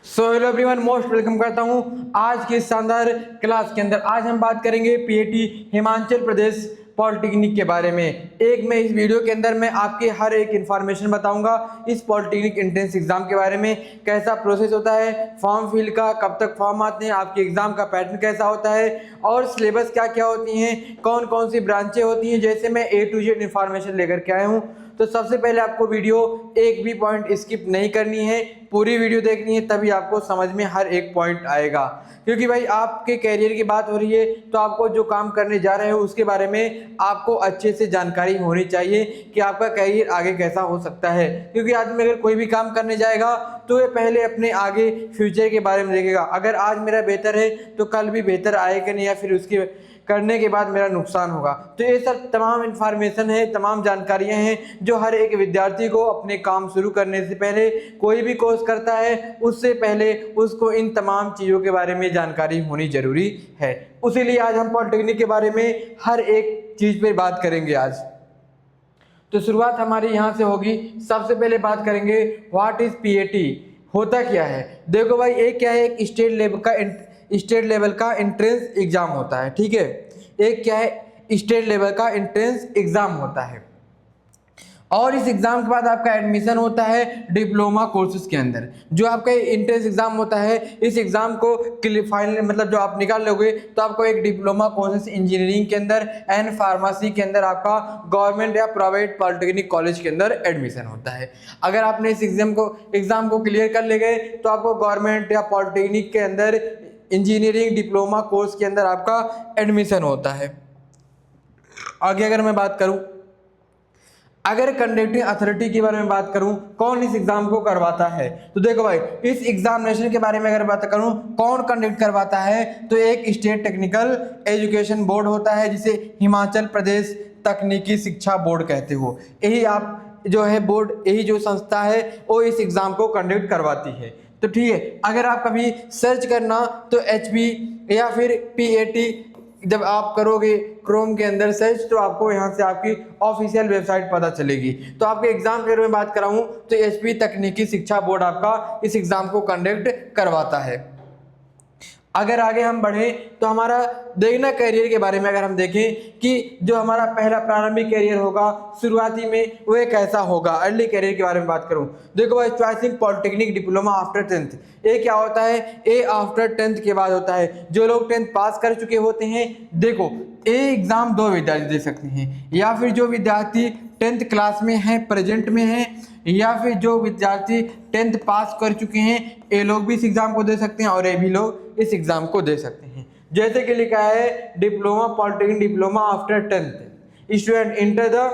So hello everyone, most welcome करता हूं आज की शानदार क्लास के अंदर। आज हम बात करेंगे पीएटी हिमाचल प्रदेश पॉलिटेक्निक के बारे में। मैं इस वीडियो के अंदर मैं आपके हर एक इन्फॉर्मेशन बताऊंगा इस पॉलिटेक्निक एंट्रेंस एग्जाम के बारे में। कैसा प्रोसेस होता है फॉर्म फिल का, कब तक फॉर्म आते हैं, आपके एग्जाम का पैटर्न कैसा होता है और सिलेबस क्या क्या होती हैं, कौन कौन सी ब्रांचें होती हैं, जैसे मैं A to Z इन्फॉर्मेशन लेकर के आया हूँ। तो सबसे पहले आपको वीडियो एक भी पॉइंट स्किप नहीं करनी है, पूरी वीडियो देखनी है, तभी आपको समझ में हर एक पॉइंट आएगा। क्योंकि भाई आपके कैरियर की बात हो रही है तो आपको जो काम करने जा रहे हो उसके बारे में आपको अच्छे से जानकारी होनी चाहिए कि आपका कैरियर आगे कैसा हो सकता है। क्योंकि आदमी अगर कोई भी काम करने जाएगा तो ये पहले अपने आगे फ्यूचर के बारे में देखेगा। अगर आज मेरा बेहतर है तो कल भी बेहतर आएगा नहीं, या फिर उसके करने के बाद मेरा नुकसान होगा। तो ये सब तमाम इन्फॉर्मेशन है, तमाम जानकारियां हैं जो हर एक विद्यार्थी को अपने काम शुरू करने से पहले, कोई भी कोर्स करता है उससे पहले उसको इन तमाम चीज़ों के बारे में जानकारी होनी जरूरी है। उसीलिए आज हम पॉलिटेक्निक के बारे में हर एक चीज़ पर बात करेंगे आज। तो शुरुआत हमारी यहाँ से होगी। सबसे पहले बात करेंगे व्हाट इज पीएटी, होता क्या है। देखो भाई, एक क्या है, एक स्टेट लेवल का एंट्रेंस एग्जाम होता है, ठीक है। एक क्या है, स्टेट लेवल का एंट्रेंस एग्जाम होता है और इस एग्जाम के बाद आपका एडमिशन होता है डिप्लोमा कोर्सेज के अंदर। जो आपका एंट्रेंस एग्जाम होता है, इस एग्जाम को फाइनल मतलब जो आप निकाल लोगे तो आपको एक डिप्लोमा कोर्सेज इंजीनियरिंग के अंदर एंड फार्मेसी के अंदर आपका गवर्नमेंट या प्राइवेट पॉलिटेक्निक कॉलेज के अंदर एडमिशन होता है। अगर आपने इस एग्जाम को क्लियर कर ले गए तो आपको गवर्नमेंट या पॉलिटेक्निक के अंदर इंजीनियरिंग डिप्लोमा कोर्स के अंदर आपका एडमिशन होता है। आगे अगर मैं बात करूं, अगर कंडक्टिंग अथॉरिटी के बारे में बात करूं, कौन इस एग्जाम को करवाता है, तो देखो भाई, इस एग्जामिनेशन के बारे में अगर बात करूं कौन कंडक्ट करवाता है, तो एक स्टेट टेक्निकल एजुकेशन बोर्ड होता है जिसे हिमाचल प्रदेश तकनीकी शिक्षा बोर्ड कहते हो। यही आप जो है बोर्ड, यही जो संस्था है वो इस एग्जाम को कंडक्ट करवाती है। तो ठीक है, अगर आप कभी सर्च करना तो HP या फिर PAT जब आप करोगे क्रोम के अंदर सर्च तो आपको यहाँ से आपकी ऑफिशियल वेबसाइट पता चलेगी। तो आपके एग्जाम के बारे में बात कराऊँ तो HP तकनीकी शिक्षा बोर्ड आपका इस एग्जाम को कंडक्ट करवाता है। अगर आगे हम बढ़ें तो हमारा देखना कैरियर के बारे में अगर हम देखें कि जो हमारा पहला प्रारंभिक कैरियर होगा शुरुआती में वह कैसा होगा। अर्ली कैरियर के बारे में बात करूं, देखो भाई, choosing polytechnic diploma after 10th, ये क्या होता है, ए आफ्टर 10th के बाद होता है। जो लोग 10th पास कर चुके होते हैं, देखो ये एग्जाम दो विद्यार्थी दे सकते हैं, या फिर जो विद्यार्थी 10th क्लास में है, प्रेजेंट में है, या फिर जो विद्यार्थी 10th पास कर चुके हैं, ये लोग भी इस एग्जाम को दे सकते हैं और ये भी लोग इस एग्जाम को दे सकते हैं। जैसे कि लिखा है diploma polytechnic diploma after 10th student enter the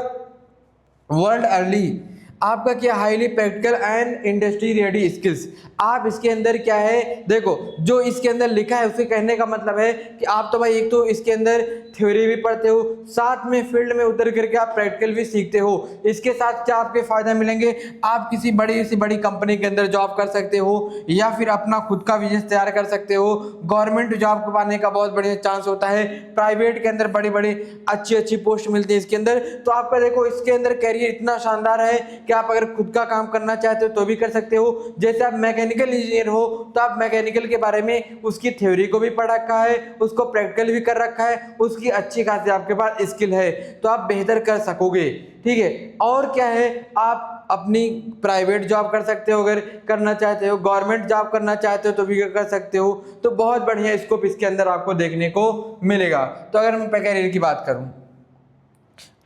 world early. आपका क्या, highly practical and industry ready skills. आप इसके अंदर क्या है, देखो जो इसके अंदर लिखा है उसके कहने का मतलब है कि आप तो भाई एक तो इसके अंदर थ्योरी भी पढ़ते हो, साथ में फील्ड में उतर करके आप प्रैक्टिकल भी सीखते हो। इसके साथ क्या आपके फायदे मिलेंगे, आप किसी बड़ी से बड़ी कंपनी के अंदर जॉब कर सकते हो या फिर अपना खुद का बिजनेस तैयार कर सकते हो। गवर्नमेंट जॉब को पाने का बहुत बढ़िया चांस होता है, प्राइवेट के अंदर बड़ी बड़ी अच्छी पोस्ट मिलती है इसके अंदर। तो आपका देखो इसके अंदर कैरियर इतना शानदार है कि आप अगर खुद का काम करना चाहते हो तो भी कर सकते हो। जैसे आप मैकेनिकल इंजीनियर हो तो आप मैकेनिकल के बारे में उसकी थ्योरी को भी पढ़ रखा है, उसको प्रैक्टिकल भी कर रखा है, उसकी अच्छी खासी आपके पास स्किल है, तो आप बेहतर कर सकोगे, ठीक है। और क्या है, आप अपनी प्राइवेट जॉब कर सकते हो, अगर करना चाहते हो गवर्नमेंट जॉब करना चाहते हो तो भी कर सकते हो। तो बहुत बढ़िया स्कोप इसके अंदर आपको देखने को मिलेगा। तो अगर मैं कैरियर की बात करूं,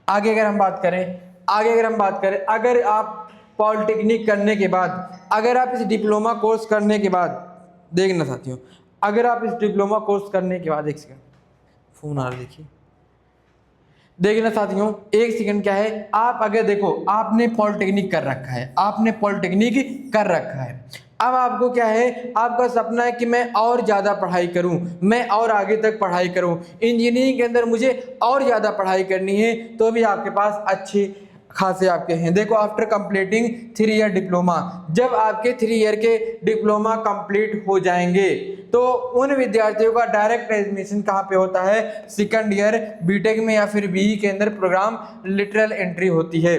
आगे अगर हम बात करें, अगर आप पॉलिटेक्निक करने के बाद, अगर आप इस डिप्लोमा कोर्स करने के बाद, देखना साथियों, अगर आप इस डिप्लोमा कोर्स करने के बाद, एक सेकंड फोन आ रहा, देखना साथियों, एक सेकंड, क्या है, आप अगर देखो आपने पॉलिटेक्निक कर रखा है, अब आपको क्या है, आपका सपना है कि मैं और ज़्यादा पढ़ाई करूं, मैं और आगे तक पढ़ाई करूं, इंजीनियरिंग के अंदर मुझे और ज़्यादा पढ़ाई करनी है, तो भी आपके पास अच्छी खासे आपके हैं। देखो आफ्टर कंप्लीटिंग 3 ईयर डिप्लोमा, जब आपके 3 ईयर के डिप्लोमा कंप्लीट हो जाएंगे तो उन विद्यार्थियों का डायरेक्ट एडमिशन कहाँ पे होता है, सेकंड ईयर बीटेक में या फिर BE के अंदर प्रोग्राम लिटरल एंट्री होती है।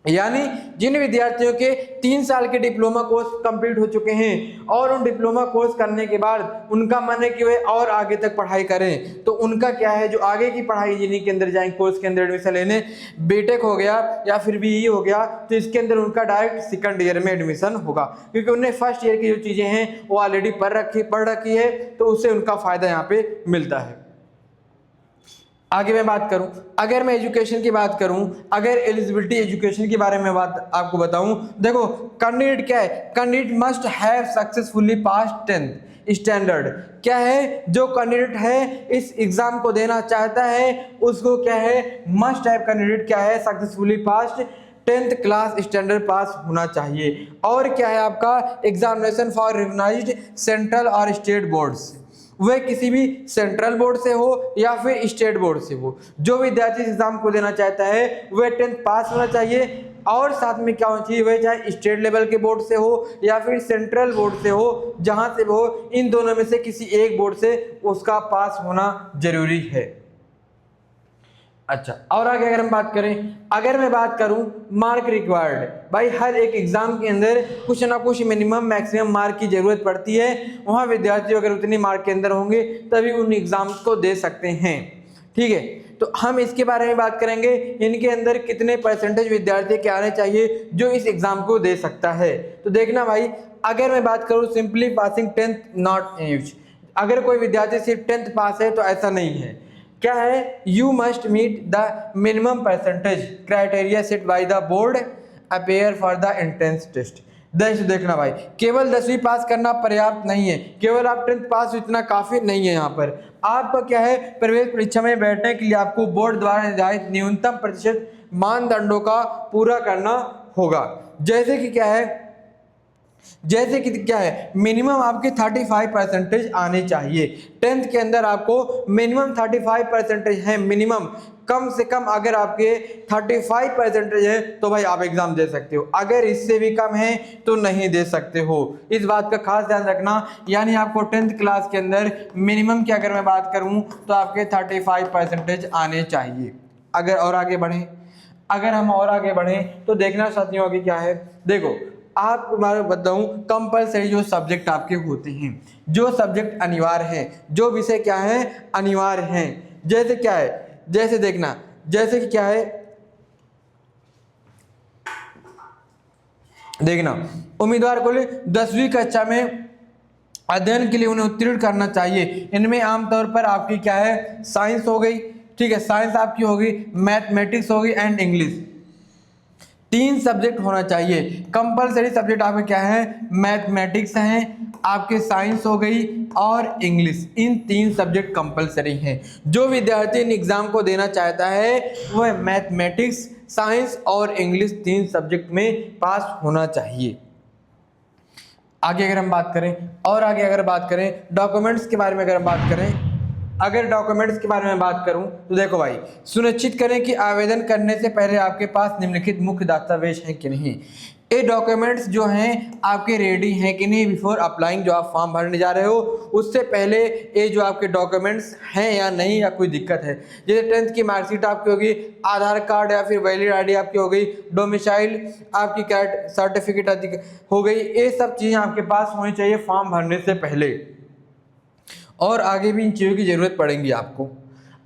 यानी जिन विद्यार्थियों के 3 साल के डिप्लोमा कोर्स कंप्लीट हो चुके हैं और उन डिप्लोमा कोर्स करने के बाद उनका मन है कि वे और आगे तक पढ़ाई करें, तो उनका क्या है, जो आगे की पढ़ाई इंजीनियरिंग के अंदर जाएंगे, कोर्स के अंदर एडमिशन लेने, बीटेक हो गया या फिर बीई हो गया, तो इसके अंदर उनका डायरेक्ट सेकंड ईयर में एडमिशन होगा, क्योंकि उन्हें फर्स्ट ईयर की जो चीज़ें हैं वो ऑलरेडी पढ़ रखी है, तो उससे उनका फ़ायदा यहाँ पे मिलता है। आगे मैं बात करूं, अगर मैं एजुकेशन की बात करूं, अगर एलिजिबिलिटी एजुकेशन के बारे में बात आपको बताऊं, देखो कैंडिडेट क्या है, candidate must have successfully pass 10th standard. क्या है, जो कैंडिडेट है इस एग्जाम को देना चाहता है उसको क्या है, मस्ट हैव कैंडिडेट क्या है, successfully pass 10th class standard पास होना चाहिए। और क्या है आपका, एग्जामिनेशन फॉर रिकॉग्नाइज्ड सेंट्रल और स्टेट बोर्ड्स, वह किसी भी सेंट्रल बोर्ड से हो या फिर स्टेट बोर्ड से हो, जो विद्यार्थी इस एग्जाम को देना चाहता है वह 10th पास होना चाहिए। और साथ में क्या होना चाहिए, वह चाहे स्टेट लेवल के बोर्ड से हो या फिर सेंट्रल बोर्ड से हो, जहां से हो, इन दोनों में से किसी एक बोर्ड से उसका पास होना जरूरी है। अच्छा, और आगे अगर हम बात करें, अगर मैं बात करूं मार्क रिक्वायर्ड, भाई हर एक एग्जाम के अंदर कुछ ना कुछ मिनिमम मैक्सिमम मार्क की जरूरत पड़ती है, वहां विद्यार्थी अगर उतनी मार्क के अंदर होंगे तभी उन एग्जाम्स को दे सकते हैं। ठीक है, तो हम इसके बारे में बात करेंगे, इनके अंदर कितने परसेंटेज विद्यार्थी के आने चाहिए जो इस एग्जाम को दे सकता है। तो देखना भाई, अगर मैं बात करूं simply passing 10th not use, अगर कोई विद्यार्थी सिर्फ 10th पास है तो ऐसा नहीं है। क्या है, you must meet the minimum percentage criteria set by the board appear for the entrance test. देखना भाई, केवल 10वीं पास करना पर्याप्त नहीं है, केवल आप 10th पास इतना काफी नहीं है। यहाँ पर आपका क्या है, प्रवेश परीक्षा में बैठने के लिए आपको बोर्ड द्वारा निर्धारित न्यूनतम प्रतिशत मानदंडों का पूरा करना होगा। जैसे कि क्या है, मिनिमम आपके 35% आने चाहिए 10th के अंदर, आपको मिनिमम 35% है, मिनिमम, कम से कम अगर आपके 35% है तो भाई आप एग्जाम दे सकते हो, अगर इससे भी कम है तो नहीं दे सकते हो। इस बात का खास ध्यान रखना, यानी आपको 10th क्लास के अंदर मिनिमम की अगर मैं बात करूं तो आपके 35% आने चाहिए। अगर और आगे बढ़ें, अगर हम और आगे बढ़ें तो देखना साथियों आगे क्या है, देखो आप तुम्हारे बताऊं, कंपलसरी जो सब्जेक्ट आपके होते हैं, जो सब्जेक्ट अनिवार्य हैं, जो विषय क्या है अनिवार्य हैं, जैसे क्या है, जैसे देखना, जैसे कि क्या है, देखना उम्मीदवार को 10वीं कक्षा में अध्ययन के लिए उन्हें उत्तीर्ण करना चाहिए। इनमें आमतौर पर आपकी क्या है, साइंस हो गई, ठीक है, साइंस आपकी होगी, मैथमेटिक्स होगी एंड इंग्लिश, 3 सब्जेक्ट होना चाहिए। कंपलसरी सब्जेक्ट आपके क्या है, मैथमेटिक्स हैं, आपके साइंस हो गई और इंग्लिश, इन 3 सब्जेक्ट कंपलसरी हैं। जो विद्यार्थी इन एग्जाम को देना चाहता है वह मैथमेटिक्स, साइंस और इंग्लिश 3 सब्जेक्ट में पास होना चाहिए। आगे अगर हम बात करें, और आगे अगर बात करें डॉक्यूमेंट्स के बारे में, अगर हम बात करें, अगर डॉक्यूमेंट्स के बारे में बात करूं तो देखो भाई, सुनिश्चित करें कि आवेदन करने से पहले आपके पास निम्नलिखित मुख्य दस्तावेज हैं कि नहीं। ये डॉक्यूमेंट्स जो हैं आपके रेडी हैं कि नहीं, बिफोर अप्लाइंग, जो आप फॉर्म भरने जा रहे हो उससे पहले ये जो आपके डॉक्यूमेंट्स हैं या नहीं, या कोई दिक्कत है। जैसे 10th की मार्कशीट आपकी होगी, आधार कार्ड या फिर वैलिड आईडी आपकी हो गई, डोमिसाइल आपकी कैट सर्टिफिकेट हो गई, ये सब चीज़ें आपके पास होनी चाहिए फॉर्म भरने से पहले, और आगे भी इन चीज़ों की ज़रूरत पड़ेगी आपको।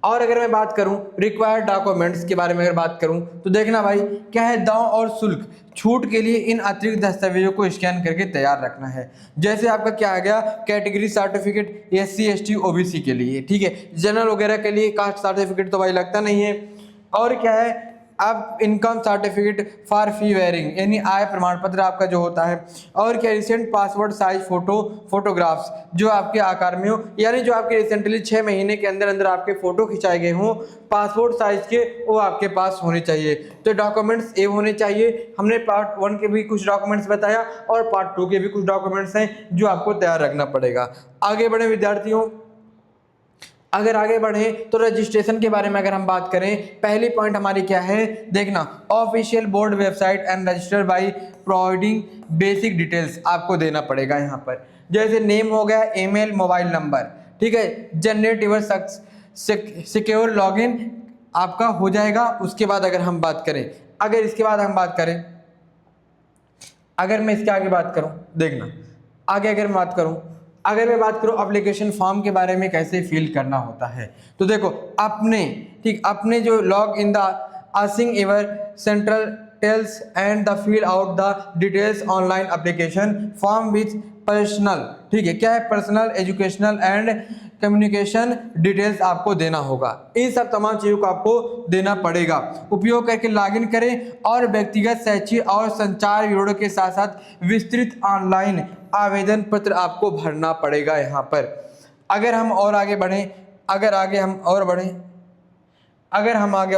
और अगर मैं बात करूं रिक्वायर्ड डॉक्यूमेंट्स के बारे में अगर बात करूं तो देखना भाई, क्या है, दाव और शुल्क छूट के लिए इन अतिरिक्त दस्तावेजों को स्कैन करके तैयार रखना है। जैसे आपका क्या आ गया, category certificate SC ST OBC के लिए, ठीक है, जनरल वगैरह के लिए कास्ट सर्टिफिकेट तो भाई लगता नहीं है। और क्या है, अब income certificate for fee wearing, यानी आय प्रमाण पत्र आपका जो होता है। और क्या, रिसेंट पासपोर्ट साइज फोटोग्राफ्स जो आपके आकार में हो, यानी जो आपके रिसेंटली 6 महीने के अंदर अंदर आपके फोटो खिंचाए गए हों पासपोर्ट साइज के, वो आपके पास होने चाहिए। तो डॉक्यूमेंट्स ये होने चाहिए। हमने पार्ट 1 के भी कुछ डॉक्यूमेंट्स बताया और पार्ट 2 के भी कुछ डॉक्यूमेंट्स हैं जो आपको तैयार रखना पड़ेगा। आगे बढ़े विद्यार्थियों, अगर आगे बढ़े तो रजिस्ट्रेशन के बारे में अगर हम बात करें, पहली पॉइंट हमारी क्या है, देखना official board website and register by providing basic details आपको देना पड़ेगा यहाँ पर। जैसे नेम हो गया, ईमेल, मोबाइल नंबर, ठीक है, जनरेट योर सिक्योर लॉगिन आपका हो जाएगा। उसके बाद अगर हम बात करें अगर इसके बाद हम बात करें, अगर मैं इसके आगे बात करूं, देखना आगे अगर मैं बात करूं एप्लीकेशन फॉर्म के बारे में कैसे फिल करना होता है, तो देखो अपने जो log in the acing ever central tells and the fill out the details online application form with personal, ठीक है, क्या है, personal educational and communication details आपको देना होगा। इन सब तमाम चीज़ों को आपको देना पड़ेगा। उपयोग करके लॉगिन करें और व्यक्तिगत शैक्षिक और संचार विवरणों के साथ साथ विस्तृत ऑनलाइन आवेदन पत्र आपको भरना पड़ेगा यहाँ पर। अगर हम आगे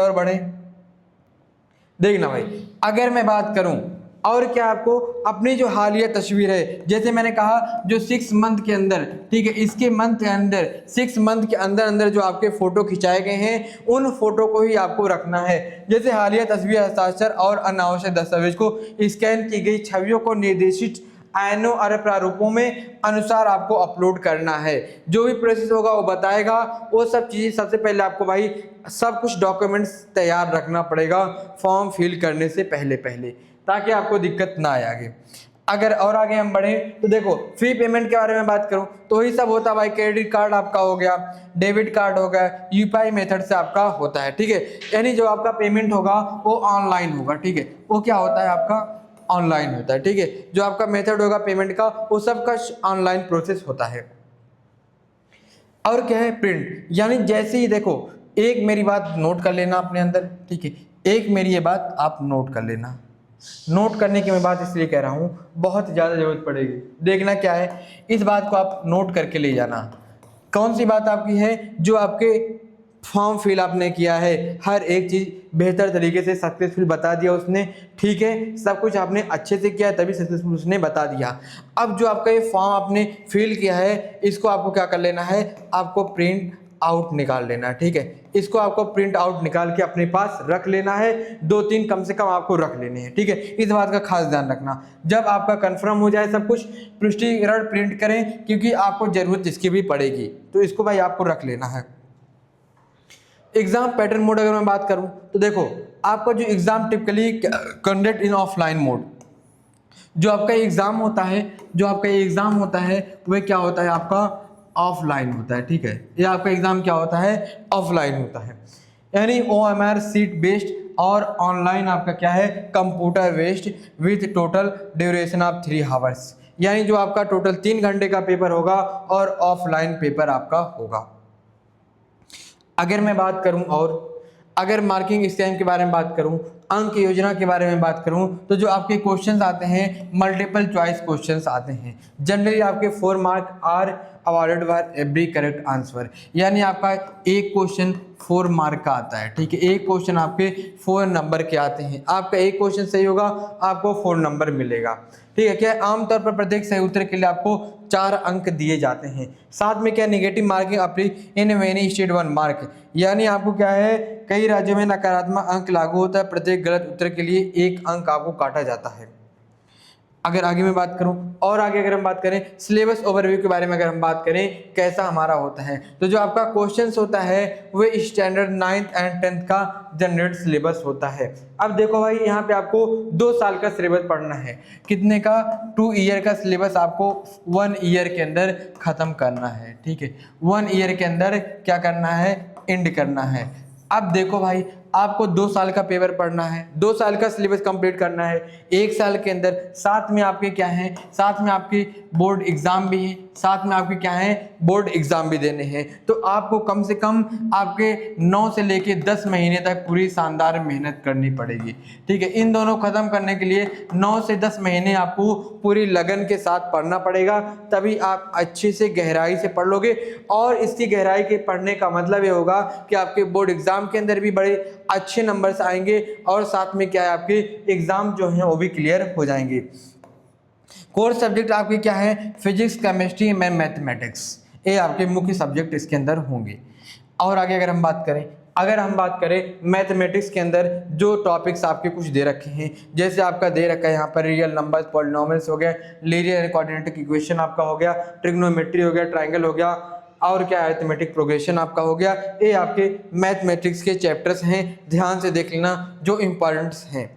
बढ़ें, देखना भाई, अगर मैं बात करूं और क्या आपको अपनी जो हालिया तस्वीर है, जैसे मैंने कहा जो 6 मंथ के अंदर, ठीक है, इसके मंथ के अंदर 6 मंथ के अंदर जो आपके फोटो खिंचाए गए हैं उन फोटो को ही आपको रखना है। जैसे हालिया तस्वीर, हस्ताक्षर और अनावश्यक दस्तावेज को स्कैन की गई छवियों को निर्देशित आयनों और प्रारूपों में अनुसार आपको अपलोड करना है। जो भी प्रोसेस होगा वो बताएगा, वो सब चीज़ें सबसे पहले आपको भाई सब कुछ डॉक्यूमेंट्स तैयार रखना पड़ेगा फॉर्म फिल करने से पहले ताकि आपको दिक्कत ना आए आगे। अगर और आगे हम बढ़ें तो देखो फी पेमेंट के बारे में बात करूं तो वही सब होता है भाई, क्रेडिट कार्ड आपका हो गया, डेबिट कार्ड हो गया, यूपीआई मेथड से आपका होता है, ठीक है, यानी जो आपका पेमेंट होगा वो ऑनलाइन होगा, ठीक है, वो क्या होता है आपका ऑनलाइन होता है, ठीक है, जो आपका मेथड होगा पेमेंट का वो सब का ऑनलाइन प्रोसेस होता है। और क्या है, प्रिंट, यानी जैसे ही देखो, एक मेरी बात नोट कर लेना अपने अंदर, ठीक है, एक मेरी ये बात आप नोट कर लेना। नोट करने की मैं बात इसलिए कह रहा हूँ, बहुत ज़्यादा जरूरत पड़ेगी। देखना क्या है, इस बात को आप नोट करके ले जाना। कौन सी बात आपकी है, जो आपके फॉर्म फिल आपने किया है हर एक चीज़ बेहतर तरीके से सक्सेसफुल बता दिया उसने, ठीक है, सब कुछ आपने अच्छे से किया तभी सक्सेसफुल उसने बता दिया। अब जो आपका ये फॉर्म आपने फिल किया है इसको आपको क्या कर लेना है, आपको प्रिंट आउट निकाल लेना है, ठीक है, इसको आपको प्रिंट आउट निकाल के अपने पास रख लेना है, 2-3 कम से कम आपको रख लेने हैं, ठीक है। इस बात का खास ध्यान रखना, जब आपका कंफर्म हो जाए सब कुछ पुष्टिकरण प्रिंट करें, क्योंकि आपको जरूरत इसकी भी पड़ेगी, तो इसको भाई आपको रख लेना है। एग्जाम पैटर्न मोड अगर मैं बात करूं तो देखो आपका जो exam typically conduct in offline mode, जो आपका एग्जाम होता है वह क्या होता है, आपका ऑफलाइन होता है, ठीक है, ये आपका एग्जाम क्या होता है, ऑफलाइन होता है, यानी OMR सीट बेस्ड और ऑनलाइन आपका क्या है, computer based with total duration of 3 hours, यानी जो आपका टोटल 3 घंटे का पेपर होगा और ऑफलाइन पेपर आपका होगा। अगर मैं बात करूं और अगर मार्किंग स्कीम के बारे में बात करूं, अंक योजना के बारे में बात करूं, तो जो आपके क्वेश्चंस आते हैं मल्टीपल चॉइस क्वेश्चंस आते हैं। जनरली आपके 4 mark are awarded for every correct answer, यानी आपका एक क्वेश्चन 4 मार्क का आता है, ठीक है, एक क्वेश्चन आपके 4 नंबर के आते हैं। आपका एक क्वेश्चन सही होगा आपको 4 नंबर मिलेगा, ठीक है। क्या आमतौर पर प्रत्येक सही उत्तर के लिए आपको 4 अंक दिए जाते हैं। साथ में क्या नेगेटिव मार्किंग अपनी इन मेनी स्टेट 1 मार्क, यानी आपको क्या है, कई राज्यों में नकारात्मक अंक लागू होता है, प्रत्येक गलत उत्तर के लिए 1 अंक आपको काटा जाता है। अगर आगे मैं बात करूं और आगे अगर हम बात करें सिलेबस ओवरव्यू के बारे में, अगर हम बात करें कैसा हमारा होता है, तो जो आपका क्वेश्चंस होता है वो स्टैंडर्ड 9th एंड 10th का जनरेट सिलेबस होता है। अब देखो भाई यहाँ पे आपको 2 साल का सिलेबस पढ़ना है, कितने का, 2 ईयर का सिलेबस आपको 1 ईयर के अंदर खत्म करना है, ठीक है, 1 ईयर के अंदर क्या करना है, एंड करना है। अब देखो भाई आपको 2 साल का पेपर पढ़ना है, 2 साल का सिलेबस कंप्लीट करना है 1 साल के अंदर, साथ में आपके क्या है, साथ में आपकी बोर्ड एग्जाम भी है, साथ में आपके क्या है, बोर्ड एग्जाम भी देने हैं। तो आपको कम से कम आपके 9 से लेके 10 महीने तक पूरी शानदार मेहनत करनी पड़ेगी, ठीक है। इन दोनों खत्म करने के लिए 9 से 10 महीने आपको पूरी लगन के साथ पढ़ना पड़ेगा, तभी आप अच्छे से गहराई से पढ़ लोगे। और इसकी गहराई के पढ़ने का मतलब ये होगा कि आपके बोर्ड एग्जाम के अंदर भी बड़े अच्छे नंबर्स आएंगे और साथ में क्या है, आपके एग्जाम जो हैं वो भी क्लियर हो जाएंगे। कोर सब्जेक्ट आपके क्या है, फिजिक्स, केमिस्ट्री एंड मैथमेटिक्स, ये आपके मुख्य सब्जेक्ट इसके अंदर होंगे। और आगे अगर हम बात करें मैथमेटिक्स के अंदर जो टॉपिक्स आपके कुछ दे रखे हैं, जैसे आपका दे रखा है यहाँ पर रियल नंबर्स, पॉलिनोमियल्स हो गया, लीनियर कोऑर्डिनेट इक्वेशन आपका हो गया, ट्रिग्नोमेट्री हो गया, ट्राइंगल हो गया, और क्या अरिथमेटिक प्रोग्रेशन आपका हो गया। ये आपके मैथमेटिक्स के चैप्टर्स हैं, ध्यान से देख लेना जो इम्पॉर्टेंट्स हैं।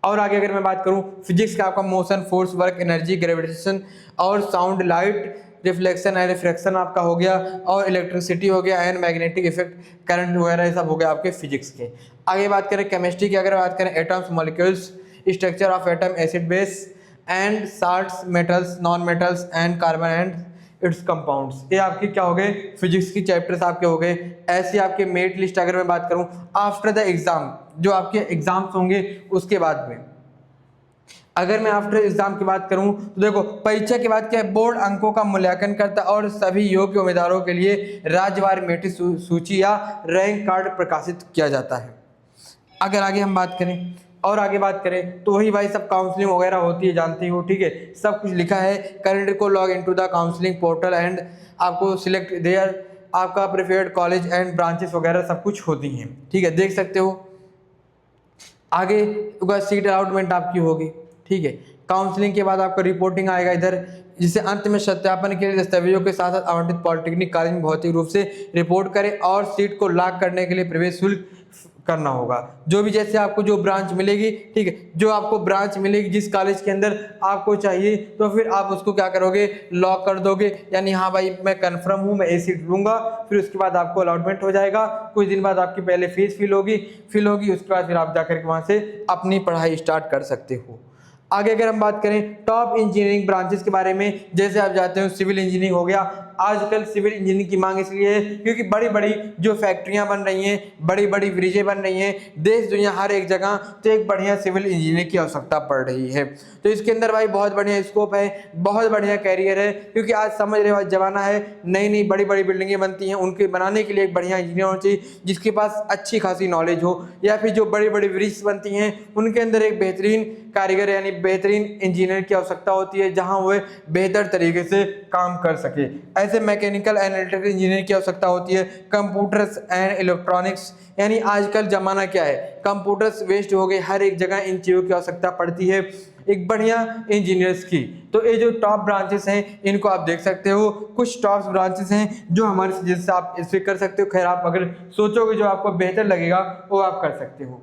और आगे अगर मैं बात करूं फिजिक्स का आपका motion, force, work, energy, gravitation और sound, light, reflection and refraction आपका हो गया, और इलेक्ट्रिसिटी हो गया एंड मैग्नेटिक इफेक्ट, करंट वगैरह ये सब हो गया आपके फिजिक्स के। आगे बात करें केमिस्ट्री की, अगर बात करें atoms, molecules, structure of atom, acid base and salts, metals, non metals and carbon and it's compounds, ये आपके क्या हो गए फिजिक्स की चैप्टर्स आपके हो गए। ऐसे आपके मेरिट लिस्ट अगर मैं बात करूं आफ्टर द एग्जाम, जो आपके एग्जाम्स होंगे उसके बाद में, अगर मैं आफ्टर एग्जाम की बात करूं तो देखो परीक्षा के बाद क्या है, बोर्ड अंकों का मूल्यांकन करता है और सभी योग्य उम्मीदवारों के लिए राज्यवार मेरिट सूची या रैंक कार्ड प्रकाशित किया जाता है। अगर आगे हम बात करें और आगे बात करें तो वही भाई सब काउंसलिंग वगैरह होती है, जानते हो, ठीक है, सब कुछ लिखा है। कैंडिडेट को log into the counselling portal and आपको सिलेक्ट देयर आपका प्रेफर्ड कॉलेज एंड ब्रांचेस वगैरह सब कुछ होती हैं, ठीक है, देख सकते हो। आगे सीट अलॉटमेंट आपकी होगी, ठीक है। काउंसलिंग के बाद आपका रिपोर्टिंग आएगा इधर, जिसे अंत में सत्यापन के लिए दस्तावेजों के साथ साथ आवंटित पॉलिटेक्निक कॉलेज में भौतिक रूप से रिपोर्ट करें और सीट को लॉक करने के लिए प्रवेश शुल्क करना होगा। जो भी जैसे आपको जो ब्रांच मिलेगी, ठीक है, जो आपको ब्रांच मिलेगी जिस कॉलेज के अंदर आपको चाहिए, तो फिर आप उसको क्या करोगे, लॉक कर दोगे, यानी हाँ भाई मैं कंफर्म हूँ, मैं ये सीट लूंगा। फिर उसके बाद आपको अलॉटमेंट हो जाएगा, कुछ दिन बाद आपकी पहले फीस फिल होगी, उसके बाद फिर आप जाकर के वहाँ से अपनी पढ़ाई स्टार्ट कर सकते हो। आगे अगर हम बात करें टॉप इंजीनियरिंग ब्रांचेस के बारे में, जैसे आप जाते हो सिविल इंजीनियरिंग हो गया। आजकल सिविल इंजीनियरिंग की मांग इसलिए है क्योंकि बड़ी बड़ी जो फैक्ट्रियां बन रही हैं, बड़ी बड़ी ब्रिजें बन रही हैं देश दुनिया हर एक जगह, तो एक बढ़िया सिविल इंजीनियर की आवश्यकता पड़ रही है। तो इसके अंदर भाई बहुत बढ़िया स्कोप है, बहुत बढ़िया कैरियर है, क्योंकि आज समझ रहे हो जमाना है, नई नई बड़ी बड़ी बिल्डिंगें बनती हैं, उनके बनाने के लिए एक बढ़िया इंजीनियर होना चाहिए जिसके पास अच्छी खासी नॉलेज हो, या फिर जो बड़ी बड़ी ब्रिज बनती हैं उनके अंदर एक बेहतरीन कारीगर यानी बेहतरीन इंजीनियर की आवश्यकता होती है, जहां वह बेहतर तरीके से काम कर सके। ऐसे मैकेनिकल एंड इलेक्ट्रिकल इंजीनियर की आवश्यकता होती है। कंप्यूटर्स एंड इलेक्ट्रॉनिक्स, यानी आजकल जमाना क्या है, कंप्यूटर्स वेस्ट हो गए, हर एक जगह इन चीज़ों की आवश्यकता पड़ती है एक बढ़िया इंजीनियर्स की। तो ये जो टॉप ब्रांचेस हैं इनको आप देख सकते हो, कुछ टॉप ब्रांचेस हैं जो हमारे सजेशन से आप इससे कर सकते हो। खैर आप अगर सोचोगे जो आपको बेहतर लगेगा वो आप कर सकते हो।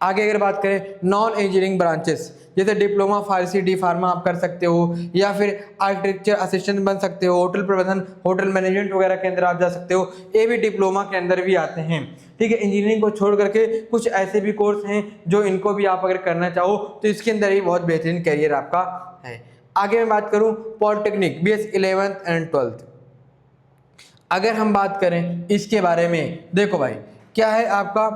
आगे अगर बात करें नॉन इंजीनियरिंग ब्रांचेस, जैसे डिप्लोमा फार्मेसी डी फार्मा आप कर सकते हो, या फिर आर्किटेक्चर असिस्टेंट बन सकते हो, होटल प्रबंधन, होटल मैनेजमेंट वगैरह के अंदर आप जा सकते हो, ये भी डिप्लोमा के अंदर भी आते हैं, ठीक है। इंजीनियरिंग को छोड़ करके कुछ ऐसे भी कोर्स हैं जो इनको भी आप अगर करना चाहो तो इसके अंदर ही बहुत बेहतरीन कैरियर आपका है। आगे मैं बात करूँ polytechnic BS 11th and 12th, अगर हम बात करें इसके बारे में, देखो भाई क्या है आपका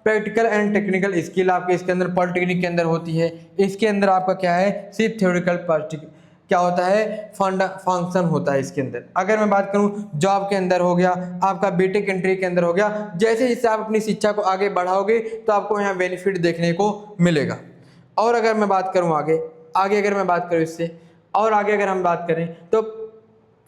प्रैक्टिकल एंड टेक्निकल स्किल आपके इसके अंदर पॉलिटेक्निक के अंदर होती है। इसके अंदर आपका क्या है सिर्फ थ्योरेटिकल क्या होता है फंक्शन होता है इसके अंदर। अगर मैं बात करूं जॉब के अंदर हो गया, आपका बीटेक एंट्री के अंदर हो गया, जैसे जैसे आप अपनी शिक्षा को आगे बढ़ाओगे तो आपको यहाँ बेनिफिट देखने को मिलेगा। और अगर मैं बात करूँ आगे अगर मैं बात करूँ इससे और आगे अगर हम बात करें तो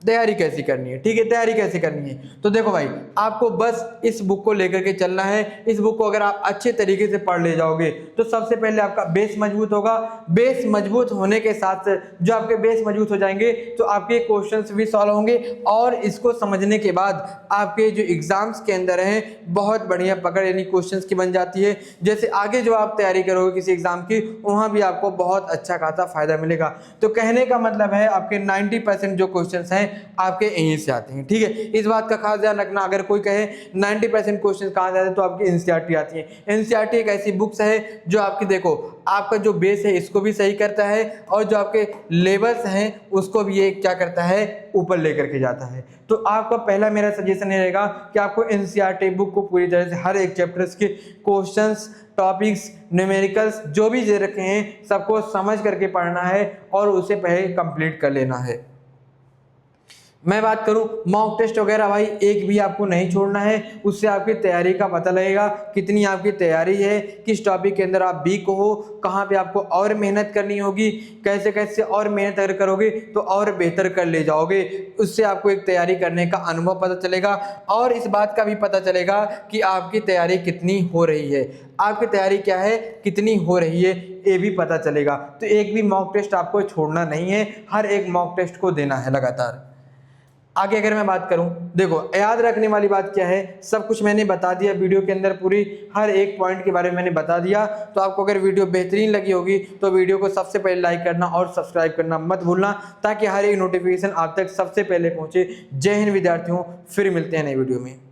तैयारी कैसी करनी है, ठीक है, तैयारी कैसे करनी है, तो देखो भाई आपको बस इस बुक को लेकर के चलना है। इस बुक को अगर आप अच्छे तरीके से पढ़ ले जाओगे तो सबसे पहले आपका बेस मजबूत होगा। बेस मजबूत होने के साथ जो आपके बेस मजबूत हो जाएंगे तो आपके क्वेश्चंस भी सॉल्व होंगे, और इसको समझने के बाद आपके जो एग्जाम्स के अंदर हैं बहुत बढ़िया पकड़ यानी क्वेश्चंस की बन जाती है। जैसे आगे जो आप तैयारी करोगे किसी एग्जाम की, वहाँ भी आपको बहुत अच्छा खासा फायदा मिलेगा। तो कहने का मतलब है आपके 90% जो क्वेश्चन हैं आपके यहीं से आते हैं, ठीक है। इस बात का खास ध्यान रखना, अगर कोई कहे 90% क्वेश्चन कहाँ से आते हैं तो आपकी एनसीईआरटी आती है। एनसीईआरटी एक ऐसी बुक्स है जो आपकी देखो आपका जो बेस है इसको भी सही करता है, और जो आपके लेवल्स हैं उसको भी ये क्या करता है ऊपर लेकर के जाता है। तो आपका पहला मेरा सजेशन ये रहेगा कि आपको एनसीईआरटी बुक को पूरी तरह से हर एक चैप्टर्स के क्वेश्चंस, टॉपिक्स, न्यूमेरिकल्स जो भी दे रखे हैं सबको समझ करके पढ़ना है और उसे पहले कंप्लीट कर लेना है। मैं बात करूं मॉक टेस्ट वगैरह भाई एक भी आपको नहीं छोड़ना है, उससे आपकी तैयारी का पता लगेगा कितनी आपकी तैयारी है, किस टॉपिक के अंदर आप वीक हो, कहाँ पे आपको और मेहनत करनी होगी, कैसे कैसे और मेहनत अगर करोगे तो और बेहतर कर ले जाओगे। उससे आपको एक तैयारी करने का अनुभव पता चलेगा, और इस बात का भी पता चलेगा कि आपकी तैयारी कितनी हो रही है, आपकी तैयारी क्या है कितनी हो रही है ये भी पता चलेगा। तो एक भी मॉक टेस्ट आपको छोड़ना नहीं है, हर एक मॉक टेस्ट को देना है लगातार। आगे अगर मैं बात करूं, देखो याद रखने वाली बात क्या है, सब कुछ मैंने बता दिया वीडियो के अंदर, पूरी हर एक पॉइंट के बारे में मैंने बता दिया। तो आपको अगर वीडियो बेहतरीन लगी होगी तो वीडियो को सबसे पहले लाइक करना और सब्सक्राइब करना मत भूलना, ताकि हर एक नोटिफिकेशन आप तक सबसे पहले पहुंचे। जय हिंद विद्यार्थियों, फिर मिलते हैं नई वीडियो में।